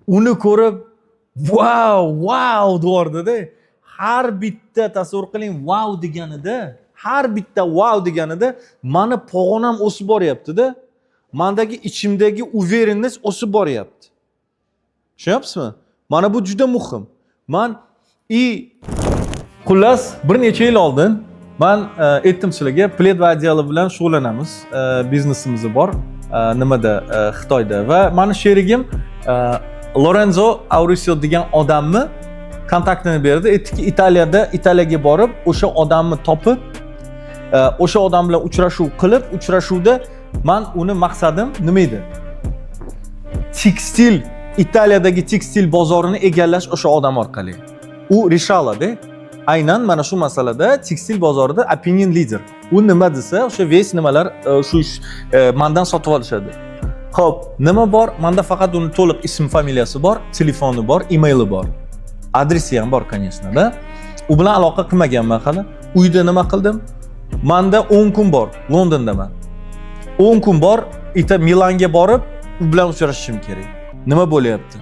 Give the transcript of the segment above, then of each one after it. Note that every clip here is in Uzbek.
uni ko'rib wow deyordida. Har bitta tasavvur qiling wow deganida, har bitta wow deganida mani pog'onam o'sib boryapti-da. Mendagi ichimdagi uverenness o'sib boryapti. Tushunyapsizmi? Mana bu juda muhim. Xullas bir necha yil oldin men aytdim sizlarga, Plet va Adyala bilan shug'ullanamiz. Biznesimiz bor nimada Xitoyda va meni sherigim Lorenzo Auricio degan odamni kontaktini berdi. Aytdiki, Italiyaga borib, o'sha odamni topib, o'sha odam bilan uchrashuv qilib, uchrashuvda men uni maqsadim nima edi? Tekstil, Italiyadagi tekstil bozorini egallash o'sha odam orqali. U Rishalada aynan mana shu masalada tekstil bozorida opinion leader. U nima desa, o'sha ves nimalar shu mendan sotib olishadi. Xo'p, nima bor? Menda faqat uni to'liq ism, familiyasi bor, telefoni bor, emaili bor. Adresi ham bor, конечно-da. U bilan aloqa qilmaganman hali. Uyda nima qildim? Menda 10 kun bor, Londondaman. 10 kun bor, Milanga borib, u bilan uchrashishim kerak. Nima bo'lyapti?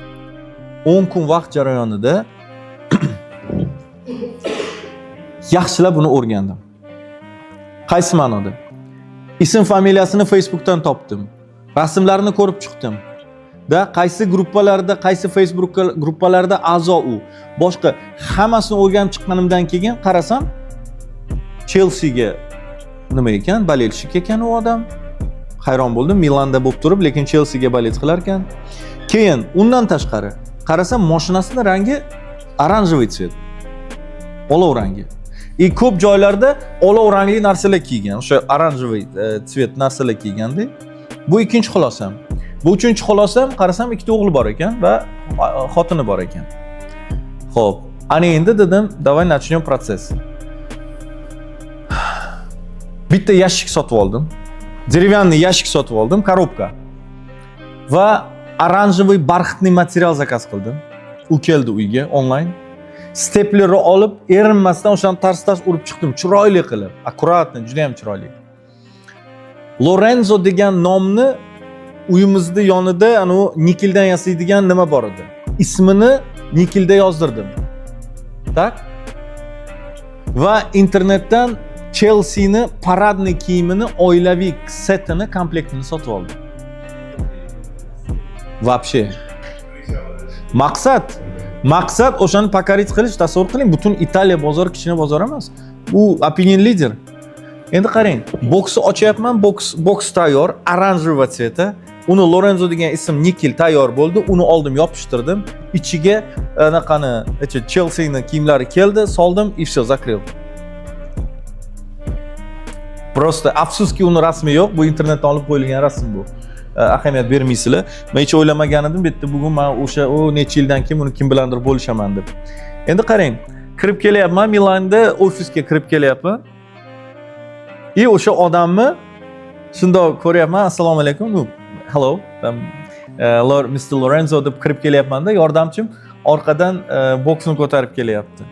10 kun vaqt jarayonida yaxshilab buni o'rgandim. Qaysi ma'noda? Ism, familiyasini Facebookdan topdim. Rasmlarini ko'rib chiqdim. Da qaysi gruppalarda, qaysi Facebook gruppalarida a'zo u. Boshqa hammasini o'rganib chiqqanimdan keyin qarasam, Chelseaga nima ekan, bolelshik ekan u odam. Hayron bo'ldim, Milanda bo'lib turib, lekin Chelseaga bolet qilar ekan. Keyin undan tashqari qarasam, mashinasining rangi oranjovoy tsvet. Olov rangi. Ko'p joylarda olov rangli narsalar kiygan, o'sha oranjovoy tsvet narsalar kiyganda. Bu ikkinchi xulosam. Bu uchinchi xulosam, qarasam ikkita o'g'li bor ekan va xotini bor ekan. Xo'p, ana endi dedim, давай начнем процесс. Bitta yashik sotib oldim. Derivanniy yashik sotib oldim, korobka. Va oranjovoy barxitli material zakaz qildim. U keldi uyga onlayn. Steplerni olib, erinmasdan o'shani tars urib chiqdim, chiroyli qilib, akkuratni, juda ham chiroyli. Lorenzo degan nomni uyimizda yonida anu nikeldan yasaydigan nima bor edi. Ismini nikelda yozdirdim. Tak? Va internetdan Chelsea'ni paradniy kiyimini, oilaviy setini, komplektini sotib oldim. Вообще. Maqsad o'shani pakarit qilish, tasavvur qiling, butun Italiya bozori kichkina bozor emas. U opinion leader. Endi qarang, boksni ochyapman, boks tayyor, oranjovoy tsveta. Uni Lorenzo degan ism nikel tayyor bo'ldi. Uni oldim, yopishtirdim. Ichiga anaqani, Chelsea'ni kiyimlari keldi, soldim, и всё, закрыл. Просто afsuski uni rasmi yo'q. Bu internetdan olib qo'yilgan rasm bu. Ahamiyat bermaysizlar. Men hech o'ylamagan edim, bitta bugun men o'sha necha yildan keyin uni kim bilandir bo'lishaman deb. Endi qarang, kirib kelyapman, Milanda ofisga kirib kelyapman. O'sha odamni shundoq ko'ryapman, assalomu alaykum. Hello, Mr. Lorenzo deb kirib kelyapman-da, yordamchim orqadan boksni ko'tarib kelyapti.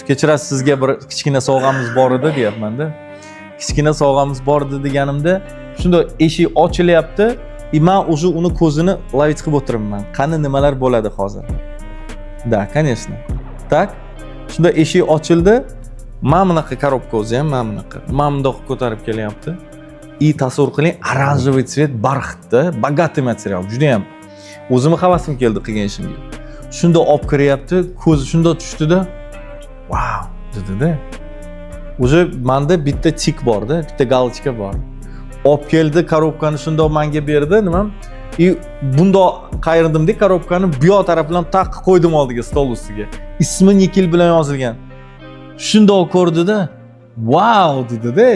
Kechirasiz, sizga bir kichkina sovg'amiz bor edi, deyapman-da. Kichkina sovg'amiz bor edi deganimda, shunda eshik ochilyapti. Men o'sha uni ko'zini lavit qilib o'tiribman. Qani nimalar bo'ladi hozir? Da, конечно. Tak. Shunda eshik ochildi. Men bunaqa korobka o'zi ham men bunaqa. Men bundoq ko'tarib kelyapti. Tasavvur qiling, oranjovoy tsvet barxitda, bogatый material, juda ham. O'zimni havasim keldi qilgan ishimga. Shunda olib kiryapti, ko'zi shunda tushdi-da. Wow, dedi-da. O'sha menda bitta tik bor-da, bitta galочка bor. Olib keldi, korobkani shundoq menga berdi, nima? Bundoq qayirdim-da, korobkani bu yoq tarafdan taq qo'ydim oldiga, stol ustiga. Ismi nikel bilan yozilgan. Shundoq ko'rdi-da, wow dedi-da.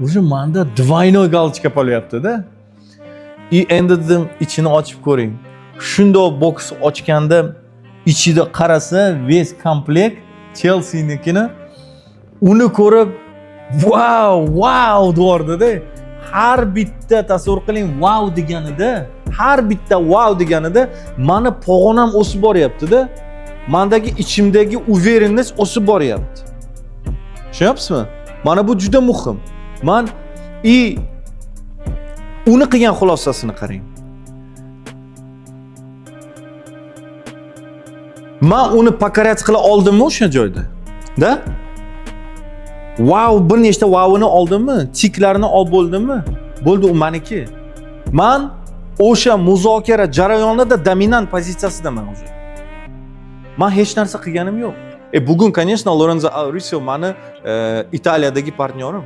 O'sha menda двойной галочка bo'lyapti-da. Endi dedim, ichini ochib ko'ring. Shundoq boks ochganda ichida qarasa, ves komplekt Chelsea'nikini uni ko'rib wow deyordida. Har bitta tasavvur qiling, wow deganida, meni pog'onam o'sib boryapti-da. Mendagi ichimdagi uverenness o'sib boryapti. Tushunyapsizmi? Mana bu juda muhim. Uni qilgan xulosasini qarang. Men uni покорять qila oldimmi o'sha joyda? Da? Wow, bir nechta wow'ini oldimmi? Tiklarini olib bo'ldimmi? Bo'ldi, u meniki. Men o'sha muzokara jarayonida dominant pozitsiyasidaman o'zi. Men hech narsa qilganim yo'q. Bugun, конечно, Lorenzo Auricio meni Italiyadagi partnyorim.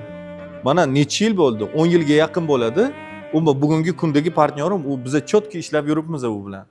Mana necha yil bo'ldi? 10 yilga yaqin bo'ladi. U bugungi kundagi partnyorim, u biza chotki ishlab yuribmiz u bilan.